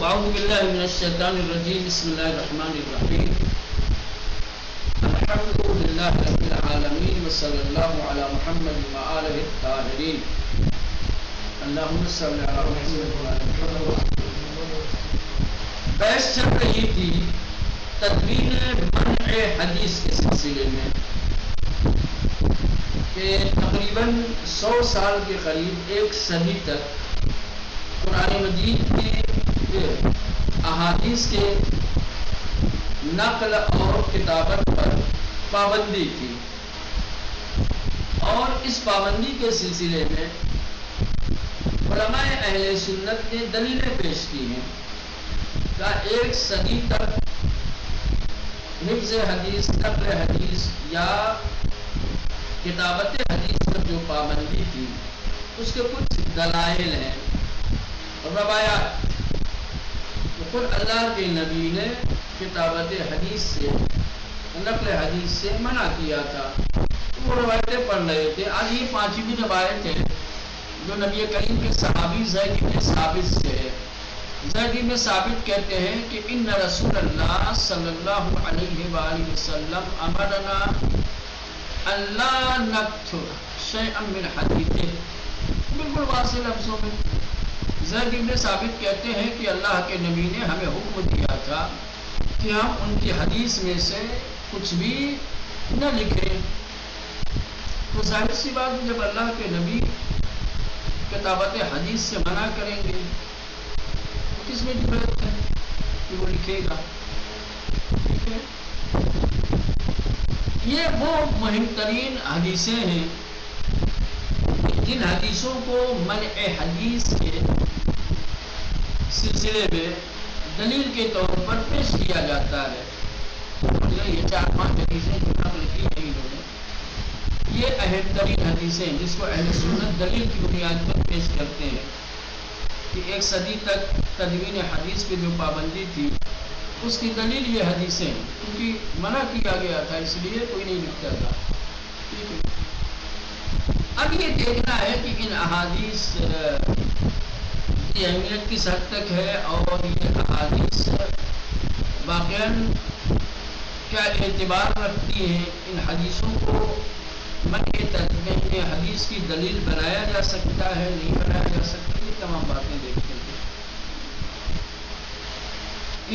أعوذ بالله من الشيطان الرجيم بسم الله الرحمن الرحيم الحمد لله رب العالمين وصلى الله على محمد وآله الطاهرين اللهم صل على محمد وآل محمد. بحث چل رہی تھی تدوین منع حدیث کے سلسلے میں کہ تقریباً 100 سال کے قریب ایک صدی تک قرآن مجید کے احادیث کے نقل اور کتابت پر پابندی تھی، اور اس پابندی کے سلسلے میں علماء اہل سنت نے دلیلیں پیش کی ہیں کہ ایک صدی تک حفظ حدیث، نقل حدیث یا کتابت حدیث پر جو پابندی تھی اس کے کچھ دلائل ہیں اور روایات. خود اللہ کے نبی نے کتابت حدیث سے، نقل حدیث سے منع کیا تھا. وہ روایتیں پڑھ رہے تھے. آج یہ 5ویں روایت ہے جو نبی کریم کے صحابی زید بن ثابت سے ہے. زید بن ثابت کہتے ہیں کہ ان رسول اللہ صلی اللہ علیہ وآلہ وسلم امرنا اللہ نکتب شیئا من حدیثہ. بالکل واضح لفظوں میں زید بن ثابت کہتے ہیں کہ اللہ کے نبی نے ہمیں حکم دیا تھا کہ ہم ان کی حدیث میں سے کچھ بھی نہ لکھیں. تو ظاہر سی بات جب اللہ کے نبی کتابت حدیث سے منع کریں گے تو کس میں ضرورت ہے کہ وہ لکھے گا؟ ٹھیک ہے، یہ وہ مہم ترین حدیثیں ہیں جن حدیثوں کو منع حدیث کے سلسلے میں دلیل کے طور پر پیش کیا جاتا ہے. یہ 4-5 حدیثیں جو نقل کی ہیں انہوں نے، یہ اہم ترین حدیثیں ہیں جس کو اہل سنت دلیل کی بنیاد پر پیش کرتے ہیں کہ ایک صدی تک تدوین حدیث پہ جو پابندی تھی اس کی دلیل یہ حدیثیں ہیں، کیونکہ منع کیا گیا تھا اس لیے کوئی نہیں لکھتا تھا. ٹھیک ہے، اب یہ دیکھنا ہے کہ ان احادیث کی اہمیت کس حد تک ہے اور یہ احادیث واقعاً کیا اعتبار رکھتی ہیں. ان حدیثوں کو منع تدوین حدیث کی دلیل بنایا جا سکتا ہے، نہیں بنایا جا سکتا، یہ تمام باتیں دیکھتے ہیں.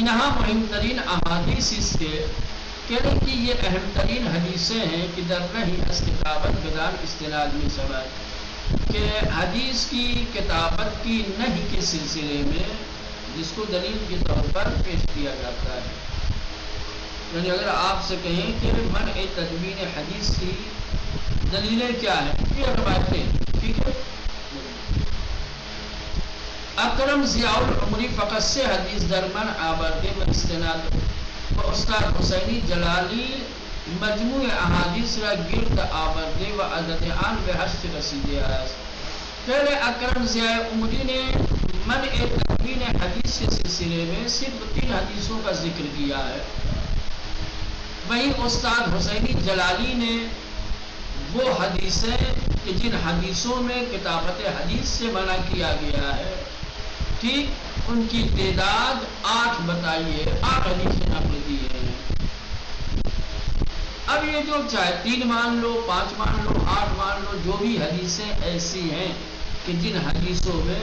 انہا مہم ترین احادیث اس کے کہنے کی یہ اہم ترین حدیثیں ہیں کہ در رہی از کتابت بدان استناد میں سوال کہ حدیث کی کتابت کی نہیں کے سلسلے میں جس کو دلیل کے طور پر پیش کیا جاتا ہے. یعنی اگر آپ سے کہیں کہ منع تدوین حدیث کی دلیلیں کیا ہیں، یہ روایتیں. ٹھیک ہے، اکرم ضیاء العمری فقط سے حدیث درمن آوردے و استناد و استاد حسینی جلالی مجموع احادیث را گرد آوردے و عدد آن به 8 رسیدے آیاز. پہلے اکرم ضیاء عمری نے منع تدوین حدیث کے سلسلے میں صرف 3 حدیثوں کا ذکر کیا ہے. وہیں استاد حسینی جلالی نے وہ حدیثیں کہ جن حدیثوں میں کتابت حدیث سے منع کیا گیا ہے، ٹھیک، ان کی تعداد 8 بتائیے، 8 حدیثیں نقل دی ہیں. اب یہ جو چاہے 3 مان لو، 5 مان لو، 8 مان لو، جو بھی حدیثیں ایسی ہیں کہ جن حدیثوں میں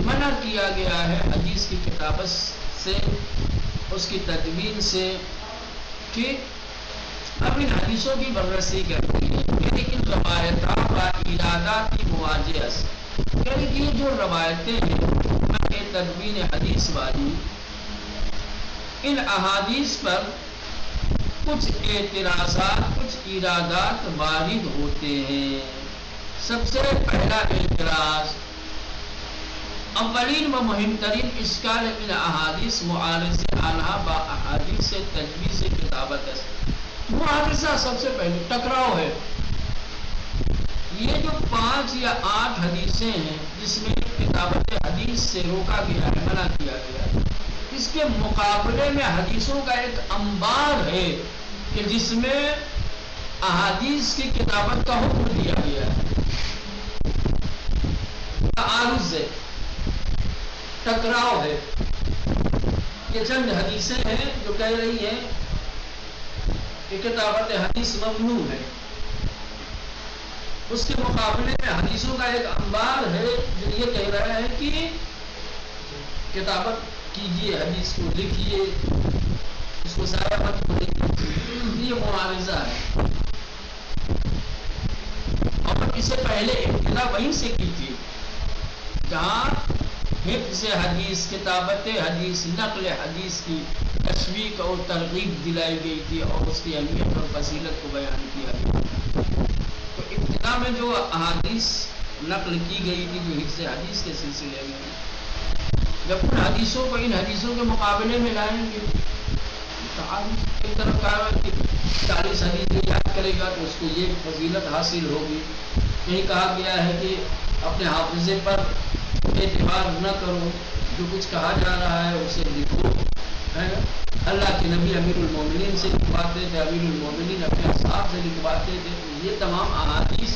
منع کیا گیا ہے حدیث کی کتابت سے، اس کی تدوین سے، ٹھیک، اب ان حدیثوں کی بررسی کرتی ہے. یعنی ان روایتات و ایرادات مواجہ، یعنی یہ جو روایتیں ہیں منع تدوین حدیث والی، ان احادیث پر کچھ اعتراضات، کچھ ایرادات وارد ہوتے ہیں. سب سے پہلا اعتراض، اولین و مہم ترین اشکال ان احادیث معارض آنہا با احادیث تجویز کتابت ہے. معارضہ سب سے پہلے ٹکراؤ ہے. یہ جو 5 یا 8 حدیثیں ہیں جس میں کتابت حدیث سے روکا گیا ہے، منع کیا گیا ہے، اس کے مقابلے میں حدیثوں کا ایک انبار ہے کہ جس میں احادیث کی کتابت کا حکم دیا گیا ہے. تعارض ہے. ٹکراؤ ہے. یہ چند حدیثیں ہیں جو کہہ رہی ہیں کہ کتابت حدیث ممنوع ہے. اس کے مقابلے میں حدیثوں کا ایک انبار ہے جو یہ کہہ رہا ہے کہ کتابت کیجیے، حدیث کو لکھیے، اس کو سارا مت ہونے. یہ معاوضہ ہے. اور اس سے پہلے ابتدا وہیں سے کی تھی جہاں حفظ حدیث، کتابت حدیث، نقل حدیث کی تشویق اور ترغیب دلائی گئی تھی اور اس کی اہمیت اور فضیلت کو بیان کیا گیا. تو ابتدا میں جو احادیث نقل کی گئی تھی جو حفظ حدیث کے سلسلے میں، جب ان حدیثوں کو ان حدیثوں کے مقابلے میں لائیں گے تو ایک طرف کہا کہ 40 حدیث یاد کرے گا تو اس کو یہ فضیلت حاصل ہوگی. یہی کہا گیا ہے کہ اپنے حافظے پر اعتبار نہ کرو، جو کچھ کہا جا رہا ہے اسے لکھو. اللہ کے نبی امیر المومنین سے لکھواتے تھے، امیر المومنین اپنے اصحاب سے لکھواتے تھے. یہ تمام احادیث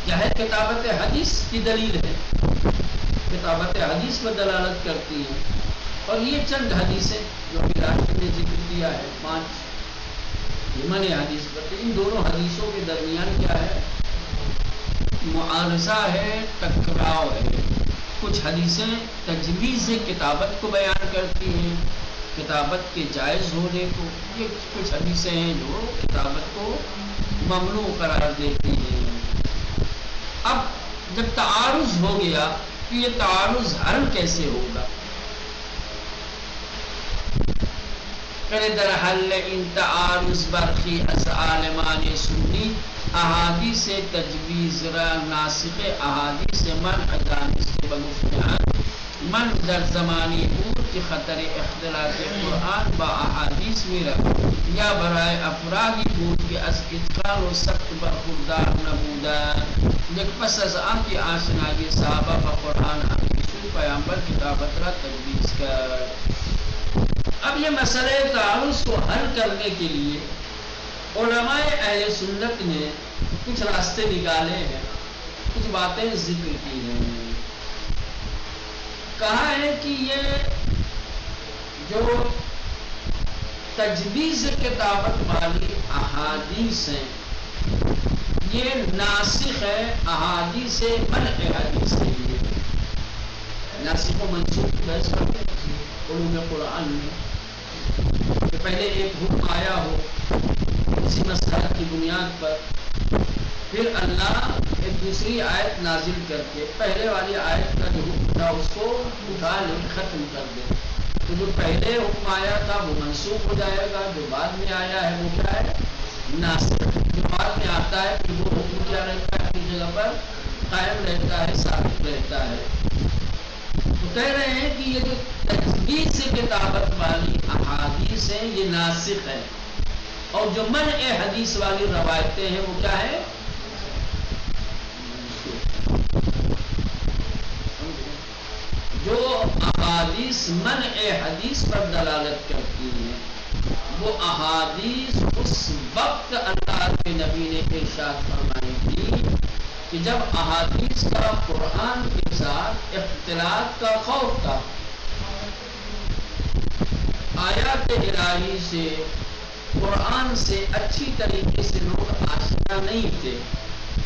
کیا ہے؟ کتابت حدیث کی دلیل ہے، کتابت حدیث پر دلالت کرتی ہے. اور یہ چند حدیثیں جو ابھی راشد نے ذکر کیا ہے، 5 من حدیث پر، ان دونوں حدیثوں کے درمیان کیا ہے؟ معارضہ ہے، ٹکراؤ ہے. کچھ حدیثیں تجویز کتابت کو بیان کرتی ہیں، کتابت کے جائز ہونے کو. یہ کچھ حدیثیں ہیں جو کتابت کو ممنوع قرار دیتی ہیں. اب جب تعارض ہو گیا تو یہ تعارض حل کیسے ہوگا؟ کرے در حل ان تعارض برخی از عالمان سنی، احادیث تجویز را ناسخ احادیث منع دانست بگفتن من در زمانی بود که خطر اختلاط قرآن با احادیث می رفت یا برای افرادی بود که از اتقان و سخت برخوردار نبودند. لیکن پس از آنکه آشنایی صحابه با قرآن حدیث پیامبر کتابت را تجویز کرد. اب یہ مسئلہ تعارض کو حل کرنے کے لیے علماء اہل سنت نے کچھ راستے نکالے ہیں، کچھ باتیں ذکر کی ہیں. کہا ہے کہ یہ جو تجویز کتابت والی احادیث ہیں یہ ناسخ ہے احادیث منع حدیث کے لیے. ناسخ و منسوخ کی بحث کرتے ہیں علوم قرآن میں کہ پہلے ایک حکم آیا ہو کسی مسئلہ کی بنیاد پر، پھر اللہ ایک دوسری آیت نازل کر کے پہلے والی آیت کا جو حکم تھا اس کو اٹھا لے ختم کر دے. تو جو پہلے حکم آیا تھا وہ منسوخ ہو جائے گا، جو بعد میں آیا ہے وہ کیا ہے؟ ناسخ. جو بعد میں آتا ہے پھر وہ حکم کیا رہتا ہے؟ اپنی جگہ پر قائم رہتا ہے، ثابت رہتا ہے. تو کہہ رہے ہیں کہ یہ جو تجویز کتابت والی احادیث ہیں یہ ناسخ ہے، اور جو منع حدیث والی روایتیں ہیں وہ کیا ہے؟ جو احادیث منع حدیث پر دلالت کرتی ہیں وہ احادیث اس وقت اللہ کے نبی نے ارشاد فرمائی تھی کہ جب احادیث کا قرآن کے ساتھ اختلاط کا خوف تھا، آیات الہی سے قرآن سے اچھی طریقے سے لوگ آشنا نہیں تھے،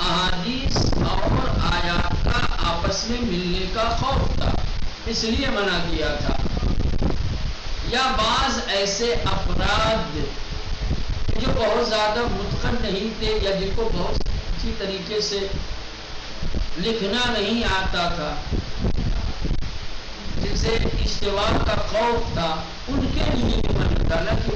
احادیث اور آیات کا آپس میں ملنے کا خوف تھا، اس لیے منع کیا تھا. یا بعض ایسے افراد جو بہت زیادہ متقن نہیں تھے یا جن کو بہت اچھی طریقے سے لکھنا نہیں آتا تھا، جن سے اشتباہ کا خوف تھا، ان کے لیے منع ڈالا کہ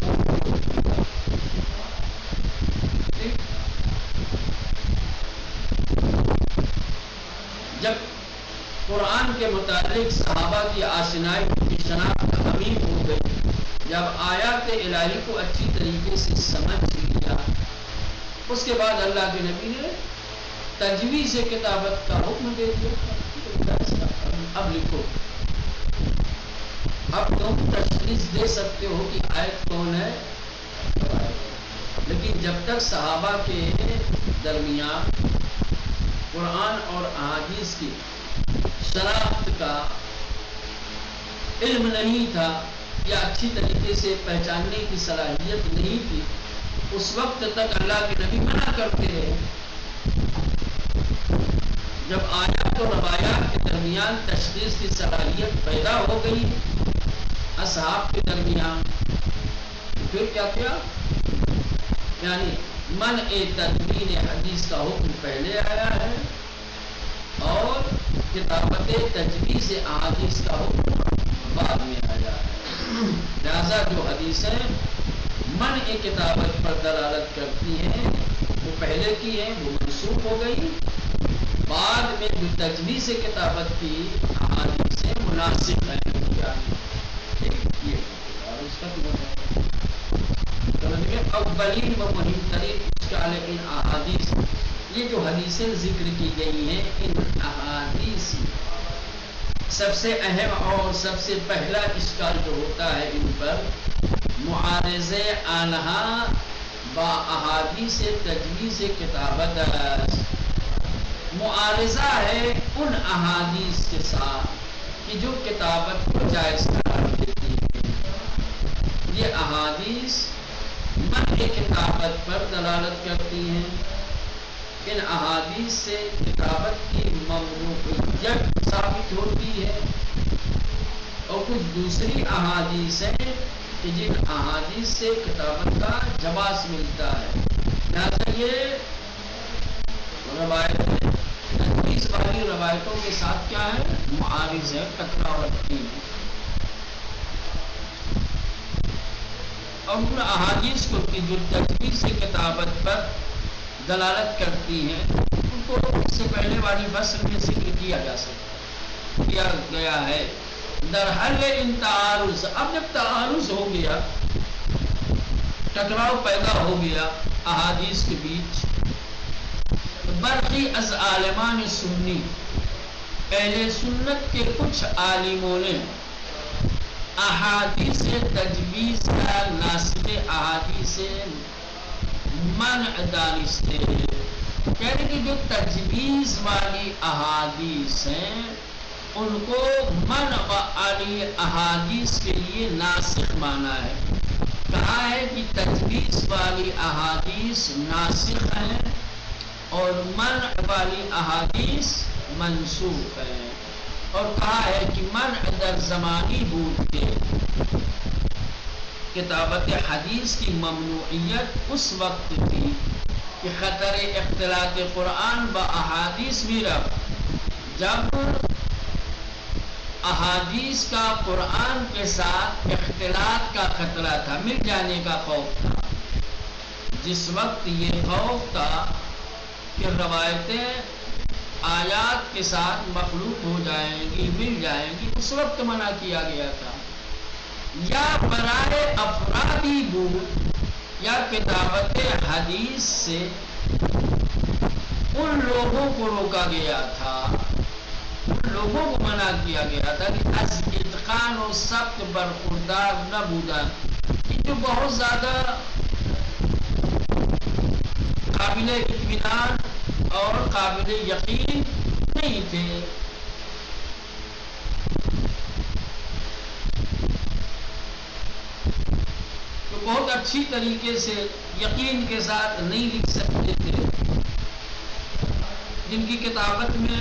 جب قرآن کے متعلق صحابہ کی آشنائی کی شناخت عمیق ہو گئی، جب آیات الہی کو اچھی طریقے سے سمجھ لیا، اس کے بعد اللہ کے نبی نے تجویز کتابت کا حکم دے دیا. اب لکھو، اب تم تشخیص دے سکتے ہو کہ آیت کون ہے، لیکن جب تک صحابہ کے درمیان قرآن اور احادیث کی شناخت کا علم نہیں تھا یا اچھی طریقے سے پہچاننے کی صلاحیت نہیں تھی، اس وقت تک اللہ کے نبی منع کرتے رہے۔ جب آیات و روایات کے درمیان تشخیص کی صلاحیت پیدا ہو گئی اصحاب کے درمیان، پھر کیا یعنی منع تدوین حدیث کا حکم پہلے آیا ہے اور کتابت تجویز احادیث کا حکم بعد میں آیا ہے۔ لہذا جو حدیثیں منع کتابت پر دلالت کرتی ہیں وہ پہلے کی ہیں، وہ منسوخ ہو گئی، بعد میں جو تجویز کتابت کی احادیثیں مناسب ہیں اور اس کا اولین و مہم ترین اشکال ان احادیث، یہ جو حدیثیں ذکر کی گئی ہیں ان احادیث، سب سے اہم اور سب سے پہلا اشکال جو ہوتا ہے ان پر معارض آنہا با احادیث تجویز کتابت، معارضہ ہے ان احادیث کے ساتھ کہ جو کتابت کو جائز قرار دیتی ہے۔ یہ احادیث منع کتابت پر دلالت کرتی ہیں، ان احادیث سے کتابت کی ممنوعیت ثابت ہوتی ہے، اور کچھ دوسری احادیث ہیں کہ جن احادیث سے کتابت کا جواز ملتا ہے۔ لہذا یہ روایتیں تجویز والی روایتوں کے ساتھ کیا ہے؟ معارض ہے، ٹکراؤ رکھتی ہیں، اور ان احادیث کو کی جو تجویز سے کتابت پر دلالت کرتی ہیں ان کو اس سے پہلے والی فصل میں ذکر کیا گیا ہے۔ در حل ان تعارض، اب جب تعارض ہو گیا، ٹکراؤ پیدا ہو گیا احادیث کے بیچ، برقی از عالمان سنی، اہل سنت کے کچھ عالموں نے احادیث تجویز کا ناسخ احادیث منع دانستے، یعنی کہ جو تجویز والی احادیث ہیں ان کو منع والی احادیث کے لیے ناسخ مانا ہے۔ کہا ہے کہ تجویز والی احادیث ناسخ ہیں اور منع والی احادیث منسوخ ہیں، اور کہا ہے کہ منع در زمانی بود کے کتابت حدیث کی ممنوعیت اس وقت تھی کہ خطر اختلاط قرآن با احادیث بھی رفت، جب احادیث کا قرآن کے ساتھ اختلاط کا خطرہ تھا، مل جانے کا خوف تھا۔ جس وقت یہ خوف تھا کہ روایتیں آیات کے ساتھ مخلوط ہو جائیں گی، مل جائیں گی، اس وقت منع کیا گیا تھا۔ یا برائے افرادی بود، یا کتابت حدیث سے ان لوگوں کو روکا گیا تھا، ان لوگوں کو منع کیا گیا تھا کہ از اتقان و ثبت برخوردار نہ بودا، کہ جو بہت زیادہ قابل اطمینان اور قابل یقین نہیں تھے۔ تو بہت اچھی طریقے سے یقین کے ساتھ نہیں لکھ سکتے تھے، جن کی کتابت میں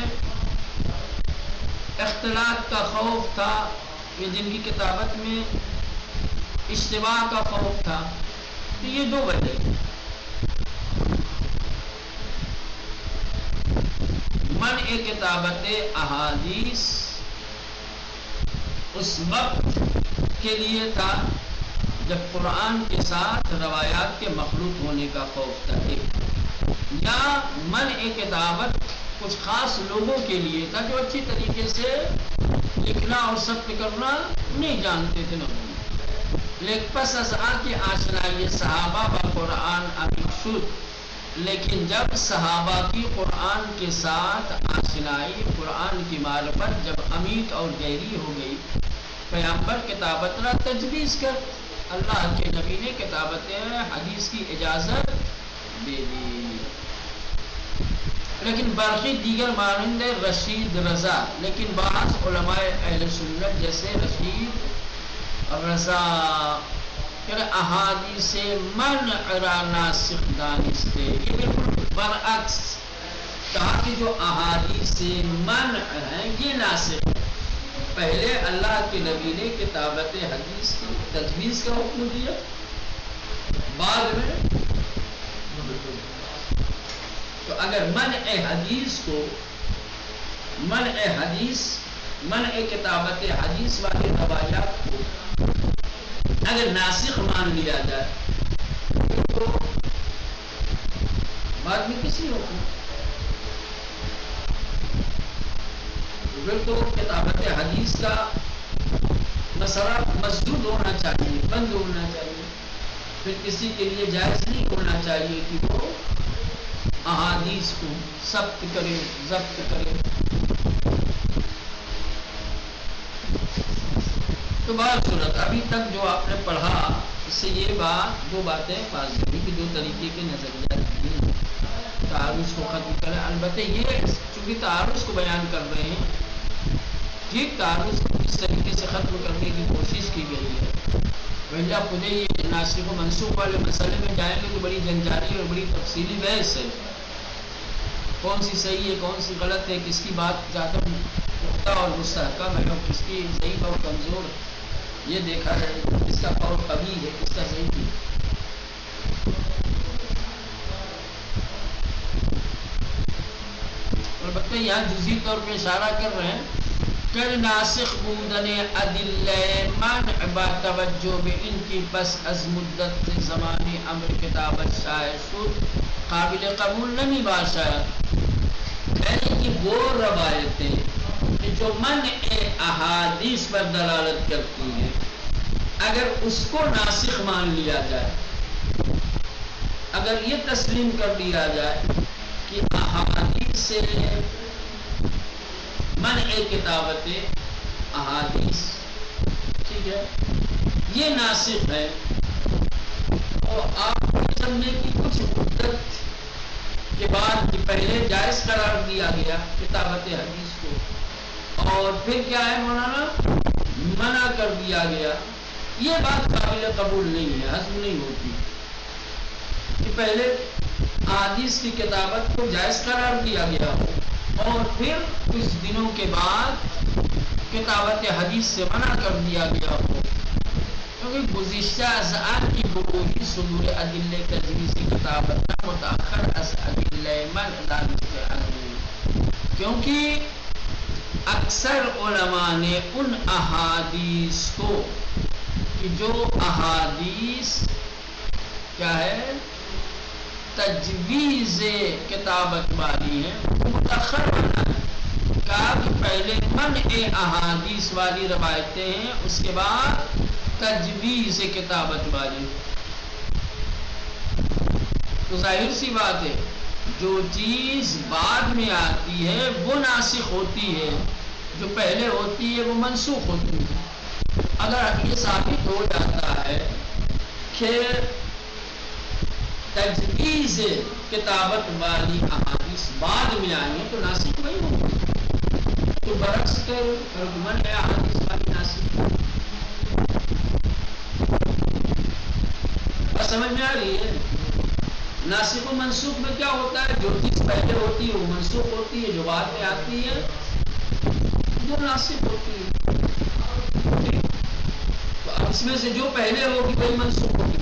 اختلاط کا خوف تھا، یا جن کی کتابت میں اشتباہ کا خوف تھا۔ تو یہ دو وجہ، منع کتابت احادیث اس وقت کے لیے تھا جب قرآن کے ساتھ روایات کے مخلوط ہونے کا خوف تھا، یا منع کتابت کچھ خاص لوگوں کے لیے تھا جو اچھی طریقے سے لکھنا اور ثبت کرنا نہیں جانتے تھے نہ، لیکن پس از آ کے آشنائی صحابہ با قرآن عمیق شد، لیکن جب صحابہ کی قرآن کے ساتھ آشنائی، قرآن کی معرفت جب عمیق اور گہری ہو گئی، پیغمبر کتابت را تجویز کر، اللہ کے نبی نے کتابت حدیث کی اجازت دے دی۔ لیکن برقی دیگر مانند رشید رضا، لیکن بعض علماء اہل سنت جیسے رشید رضا احادیث منع را ناسخ دانستے. یہ بالکل برعکس کہا کہ جو احادیث منع ہیں یہ ناسخ ہے. پہلے اللہ کے نبی نے کتابت حدیث کی تجویز کا حکم دیا، بعد میں تو اگر منع حدیث کو منع کتابت حدیث والی روایات کو اگر ناسخ مان لیا جائے تو بعد میں کسی حکم تو کتابت حدیث کا مسئلہ مسدود ہونا چاہیے، بند ہونا چاہیے. پھر کسی کے لیے جائز نہیں ہونا چاہیے کہ وہ احادیث کو ضبط کرے. تو بات صورت ابھی تک جو آپ نے پڑھا اس سے یہ دو باتیں واضح ہوئی کہ دو طریقے کے نظریات ہیں. تعارض کو ختم کریں. البتہ یہ چونکہ تعارض کو بیان کر رہے ہیں، ٹھیک تعارض کو کس طریقے سے ختم کرنے کی کوشش کی گئی ہے. وجہ خود یہ ناسخ و منسوخ والے مسئلے میں جائیں گے تو بڑی جنجالی اور بڑی تفصیلی بحث ہے. کون سی صحیح ہے، کون سی غلط ہے، کس کی بات زیادہ پختہ اور مستحکم ہے اور کس کی ضعیف اور کمزور ہے، یہ دیکھا ہے. کس کا قول قوی ہے، کس کا ضعیف ہے. البتہ یہاں جزئی طور پہ اشارہ کر رہے ہیں کہ ناسخ بودن ادلہ منع با توجہ به ان کی پس از مدت زمانی امر کتابت شائع شد قابل قبول نہیں باشد. یعنی کہ وہ روایتیں کہ جو منع احادیث پر دلالت کرتی ہیں اگر اس کو ناسخ مان لیا جائے، اگر یہ تسلیم کر دیا جائے کہ احادیث سے منع کتابت احادیث ٹھیک ہے یہ ناسخ ہے، اور آپ کو سمجھے کہ کچھ مدت کے بعد کہ پہلے جائز قرار دیا گیا کتابت حدیث کو اور پھر کیا ہے مولانا منع کر دیا گیا، یہ بات قابل قبول نہیں ہے، ہضم نہیں ہوتی. کہ پہلے حدیث کی کتابت کو جائز قرار دیا گیا ہو اور پھر کچھ دنوں کے بعد کتابت حدیث سے منع کر دیا گیا ہو، کیونکہ گزشتہ ازعار کی گروہی صدور ادلہ تجویز کی کتابت نہ متاخر از ادلہ منع دانستے عنہ. کیونکہ اکثر علماء نے ان احادیث کو کہ جو احادیث کیا ہے تجویز کتابت والی ہیں متاخر بنا ہے. کہا کہ پہلے منع احادیث والی روایتیں ہیں، اس کے بعد تجویز کتابت والی. تو ظاہر سی بات ہے جو چیز بعد میں آتی ہے وہ ناسخ ہوتی ہے، جو پہلے ہوتی ہے وہ منسوخ ہوتی ہے. اگر یہ ثابت ہو جاتا ہے کہ تجویز کتابت والی احادیث بعد میں آئی ہیں تو ناسخ نہیں ہوگی. تو برعکس منع احادیث والی ناسخ. بس سمجھ میں آ رہی ہے؟ ناسخ و منسوخ میں کیا ہوتا ہے؟ جو چیز پہلے ہوتی ہے وہ منسوخ ہوتی ہے، جو بعد میں آتی ہے وہ ناسخ ہوتی ہے. تو اب اس میں سے جو پہلے ہوگی وہی منسوخ ہوگی.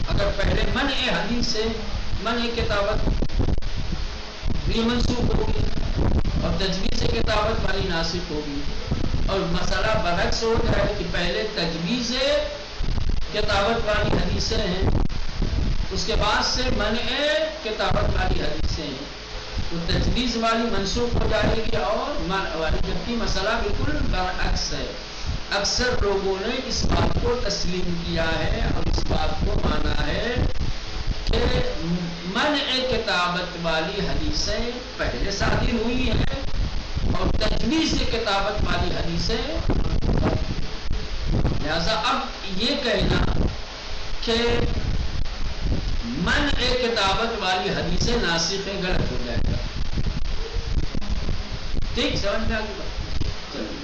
اگر پہلے منع حدیث سے منع کتابت یہ منسوخ ہوگی اور تجویز کتابت والی ناسخ ہوگی، اور مسئلہ برعکس ہو جائے کہ پہلے تجویز کتابت والی حدیثیں ہیں اس کے بعد سے منع کتابت والی حدیثیں ہیں، تو تجویز والی منسوخ ہو جائے گی اور منع والی، جبکہ مسئلہ بالکل برعکس ہے. اکثر لوگوں نے اس بات کو تسلیم کیا ہے اور اس بات کو مانا ہے کہ منع کتابت والی حدیثیں پہلے صادر ہوئی ہیں اور تجویز کتابت والی حدیثیں. لہذا اب یہ کہنا کہ منع کتابت والی حدیثیں ناسخ غلط ہو جائے گا. ٹھیک سمجھ میں آ گئی بات؟ چلیے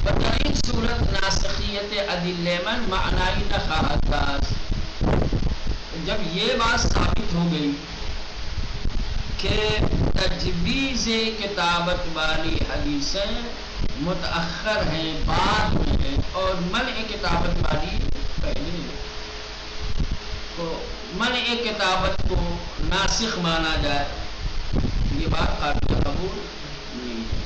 بتائیں صورت ناسخیت ادلے من معنائی نخواہت. جب یہ بات ثابت ہو گئی کہ تجویز کتابت والی حدیثیں متأخر ہیں، بعد میں ہیں، اور منع کتابت والی پہلے ہیں، تو منع کتابت کو ناسخ مانا جائے، یہ بات قابل قبول نہیں ہے.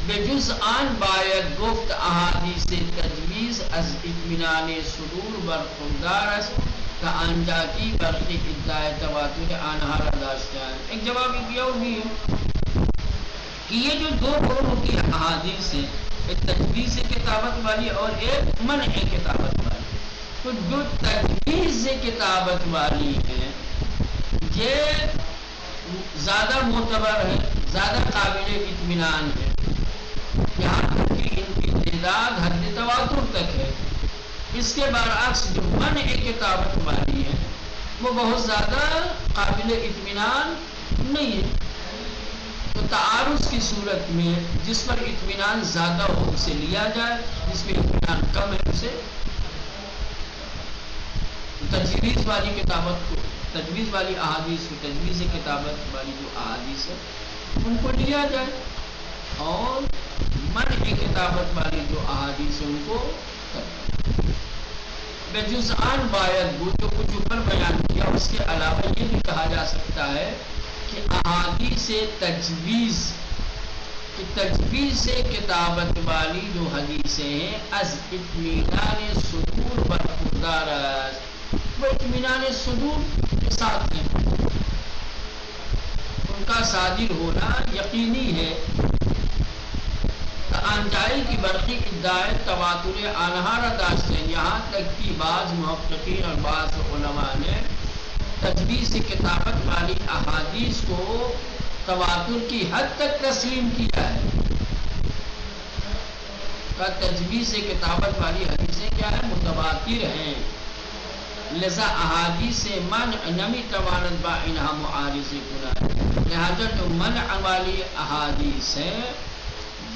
بجز آن باید گفت احادیث تجویز از اطمینان صدور برخوردار است کا آنجا کی برقی ادعای تواتر آنہا را داشتان. ایک جواب یہ ہوگی کہ یہ جو دو گروہ کی احادیث ہیں، ایک تجویز کتابت والی اور ایک منع کتابت والی، تو جو تجویز کتابت والی ہیں یہ زیادہ معتبر ہے، زیادہ قابل اطمینان ہے، یہاں تک کہ ان کی تعداد حد تواتر تک ہے. اس کے برعکس جو منع کتابت والی ہے وہ بہت زیادہ قابل اطمینان نہیں ہے. تو تعارض کی صورت میں جس پر اطمینان زیادہ ہو اسے لیا جائے، جس میں اطمینان کم ہے اسے تجویز والی کتابت کو، تجویز والی احادیث کو، تجویز کتابت والی جو احادیث ہے ان کو لیا جائے، اور منع کتابت والی جو احادیث ہے ان کو بجزآن باید وہ جو کچھ اوپر بیان کیا. اس کے علاوہ یہ بھی کہا جا سکتا ہے کہ احادیث تجویز کہ تجویز کتابت والی جو حدیثیں ہیں از اطمینان صدور برخوردار است، وہ اطمینان صدور کے ساتھ ہیں، ان کا صادر ہونا یقینی ہے. انجائی کی برقی ادعائے تواتر آنہا را داشتے ہیں، یہاں تک کہ بعض محققین اور بعض علماء نے تجویز کتابت والی احادیث کو تواتر کی حد تک تسلیم کیا ہے. تجویز کتابت والی حدیثیں کیا ہے؟ متواتر ہیں، لذا احادیث منع نمی توانت با انہا معارض کنا. لہذا جو منع والی احادیث ہیں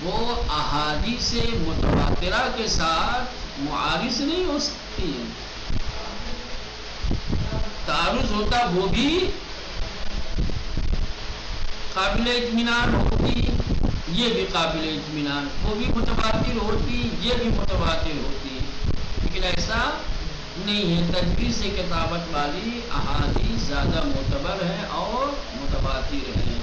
وہ احادیث متواترہ کے ساتھ معارض نہیں ہو سکتی ہیں. تعارض ہوتا وہ بھی قابل اطمینان ہوتی، یہ بھی قابل اطمینان، وہ بھی متواتر ہوتی، یہ بھی متواتر ہوتی، لیکن ایسا نہیں ہے. تجویز کتابت والی احادیث زیادہ معتبر ہیں اور متواتر ہیں،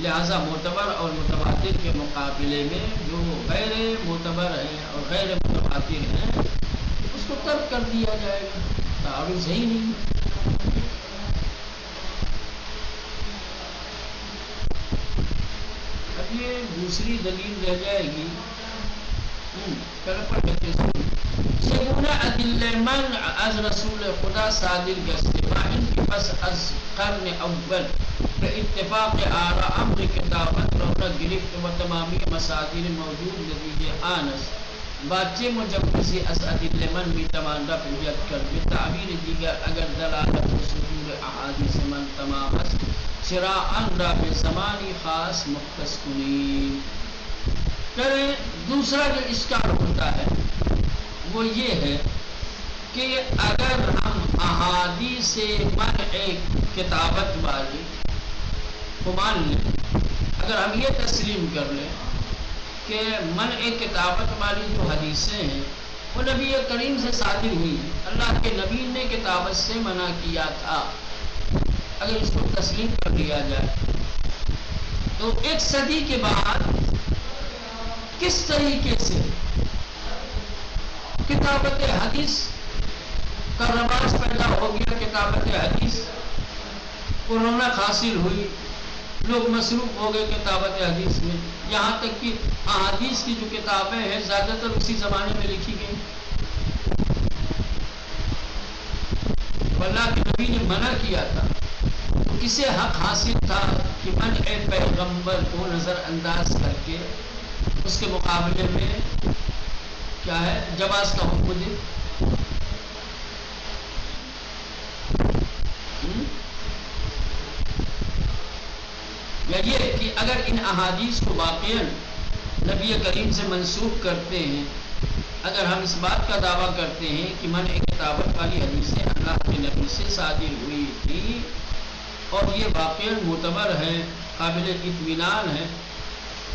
لہذا معتبر اور متواتر کے مقابلے میں جو غیر معتبر ہیں اور غیر متواتر ہیں اس کو ترک کر دیا جائے گا، تعارض ہی نہیں. اب یہ دوسری دلیل رہ جائے گی، پہلے پڑھ لیتے ہیں. سگونه ادله منع از رسول خدا صادر گشته و این که پس از قرن اول به اتفاق آراء امر کتابت را گرفت و تمامی مصادر موجود نتیجه آن است. بچه مجوزی از ادله من میتوان رفعیت کرد. به تعبیر دیگر اگر دلالت و صدور احادیث من تمام است چرا آن را به زمانی خاص مختص کنیم. دوسرا جو اشکال ہوتا ہے وہ یہ ہے کہ اگر ہم احادیث منع کتابت والی کو مان لیں، اگر ہم یہ تسلیم کر لیں کہ منع کتابت والی جو حدیثیں ہیں وہ نبی کریم سے صادر ہوئی ہیں، اللہ کے نبی نے کتابت سے منع کیا تھا، اگر اس کو تسلیم کر لیا جائے تو ایک صدی کے بعد کس طریقے سے کتابت حدیث کا رواج پیدا ہو گیا. کتابت حدیث کو رونق حاصل ہوئی، لوگ مصروف ہو گئے کتابت حدیث میں، یہاں تک کہ احادیث کی جو کتابیں ہیں زیادہ تر اسی زمانے میں لکھی گئی. اللہ کے نبی نے منع کیا تھا، تو کسے حق حاصل تھا کہ منع پیغمبر کو نظر انداز کر کے اس کے مقابلے میں کیا ہے جواز کا حکم دے. یا یہ کہ اگر ان احادیث کو واقعاً نبی کریم سے منسوخ کرتے ہیں، اگر ہم اس بات کا دعویٰ کرتے ہیں کہ منع کتابت والی حدیثیں اللہ کے نبی سے صادر ہوئی تھی اور یہ واقعاً معتبر ہے، قابل اطمینان ہے،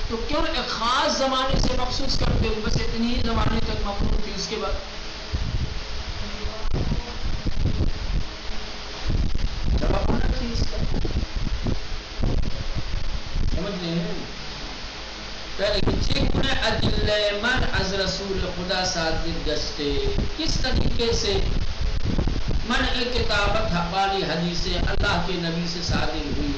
تو کیوں ایک خاص زمانے سے مخصوص کرتے ہو؟ بس اتنی ہی زمانے تک ممنوع تھی، اس کے بعد جواب ہونا چاہیے اس کا. سمجھ رہے ہیں؟ چگونه ادله من از رسول خدا صادر گشته، کس طریقے سے منع کتابت والی حدیثیں اللہ کے نبی سے صادر ہوئی،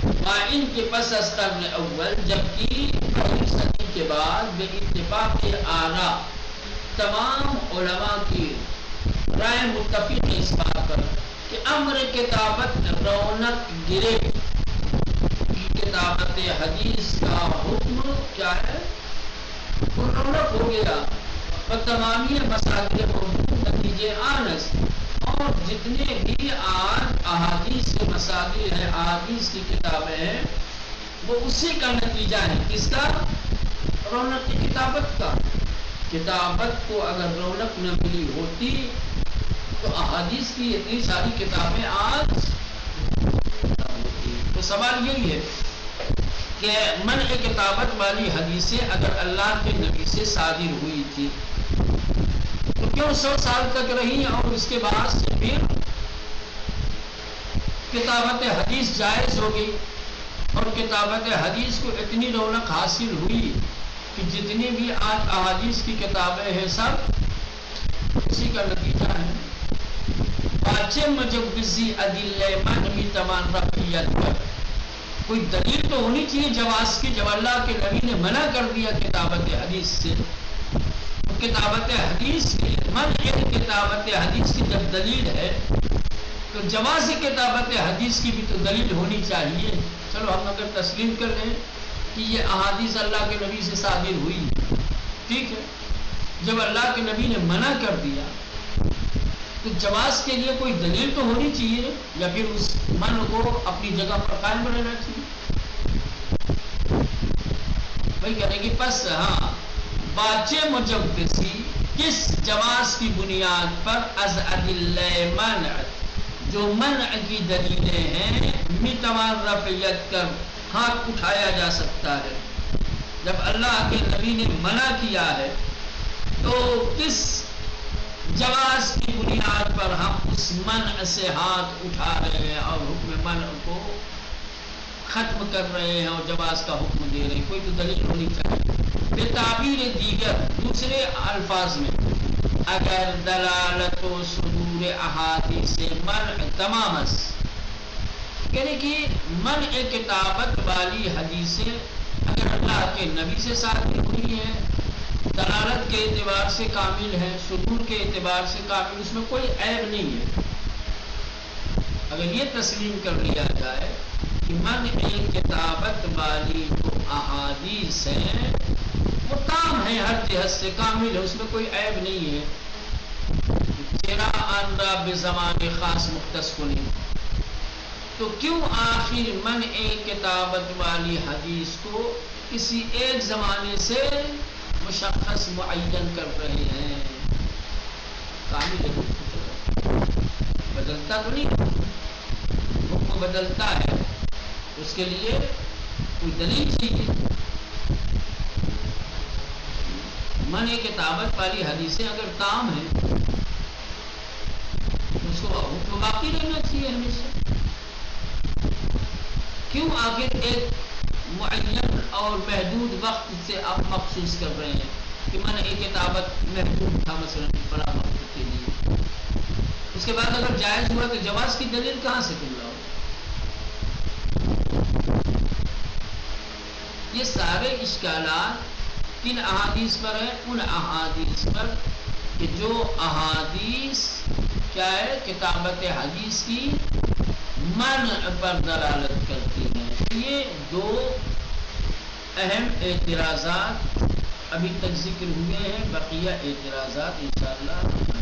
و ان کے پس از قرن اول، جبکہ پہلی صدی کے بعد بے اتفاق آراء تمام علماء کی رائے متفق اس بات پر کہ امر کتابت رونق گرے، کتابت حدیث کا حکم کیا ہے رونق ہو گیا، اور تمامی مساجد موجود نتیجے آنس، اور جتنے بھی آج احادیث کے مساجد ہیں، احادیث کی کتابیں ہیں، وہ اسی کا نتیجہ ہے. کس کا؟ رونق کی کتابت کا. کتابت کو اگر رونق نہ ملی ہوتی تو احادیث کی اتنی ساری کتابیں آج ہوتی. تو سوال یہی ہے کہ منع کتابت والی حدیثیں اگر اللہ کے نبی سے صادر ہوئی تھی تو کیوں 100 سال تک رہی، اور اس کے بعد سے پھر کتابت حدیث جائز ہو گئی، اور کتابت حدیث کو اتنی رونق حاصل ہوئی کہ جتنی بھی آج احادیث کی کتابیں ہیں سب اسی کا نتیجہ ہے. باچے مجوزی عدل من بھی تمام رفیت پر کوئی دلیل تو ہونی چاہیے جواز کی، جب اللہ کے نبی نے منع کر دیا کتابت حدیث سے، کتابت حدیث کی منع کتابت حدیث کی جب دلیل ہے تو جواز کتابت حدیث کی بھی تو دلیل ہونی چاہیے. چلو ہم اگر تسلیم کر لیں کہ یہ احادیث اللہ کے نبی سے صادر ہوئی، ٹھیک ہے، جب اللہ کے نبی نے منع کر دیا تو جواز کے لیے کوئی دلیل تو ہونی چاہیے، یا پھر اس من کو اپنی جگہ پر قائم رہنا چاہیے. وہی کہنے کی پس ہاں باچے مجوزی کس جواز کی بنیاد پر از ادلہ منع، جو منع کی دلیلیں ہیں، میتوان رفعیت کر ہاتھ اٹھایا جا سکتا ہے. جب اللہ کے نبی نے منع کیا ہے تو کس جواز کی بنیاد پر ہم اس منع سے ہاتھ اٹھا رہے ہیں اور حکم منع کو ختم کر رہے ہیں اور جواز کا حکم دے رہے ہیں؟ کوئی تو دلیل ہونی چاہیے. بے تعبیر دیگر، دوسرے الفاظ میں، اگر دلالت و صدور احادیث منع تمامس، یعنی کہ منع کتابت والی حدیثیں اگر اللہ کے نبی سے صادر ہوئی ہیں، دلالت کے اعتبار سے کامل ہے، صدور کے اعتبار سے کامل، اس میں کوئی عیب نہیں ہے. اگر یہ تسلیم کر لیا جائے کہ منع کتابت والی جو احادیث ہیں وہ تام ہے، ہر جہت سے کامل ہے، اس میں کوئی عیب نہیں ہے. چرا آن را بے زمان خاص مختص کو نہیں، تو کیوں آخر منع کتابت والی حدیث کو کسی ایک زمانے سے مشخص معین کر رہے ہیں؟ کامل ہے، بدلتا تو نہیں، حکم بدلتا ہے، اس کے لیے کوئی دلیل چاہیے. منع کتابت والی حدیثیں اگر تام ہیں اس کو حکم باقی رہنا چاہیے ہمیشہ. کیوں آخر ایک معین اور محدود وقت سے آپ مخصوص کر رہے ہیں کہ منع کتابت محدود تھا مثلا بڑا وقت کے لیے، اس کے بعد اگر جائز ہوا تو جواز کی دلیل کہاں سے مل رہا ہو؟ یہ سارے اشکالات کن احادیث پر ہیں؟ ان احادیث پر کہ جو احادیث کیا ہے کتابت حدیث کی منع پر دلالت کرتی ہیں. لیے دو اہم اعتراضات ابھی تک ذکر ہوئے ہیں، بقیہ اعتراضات انشاءاللہ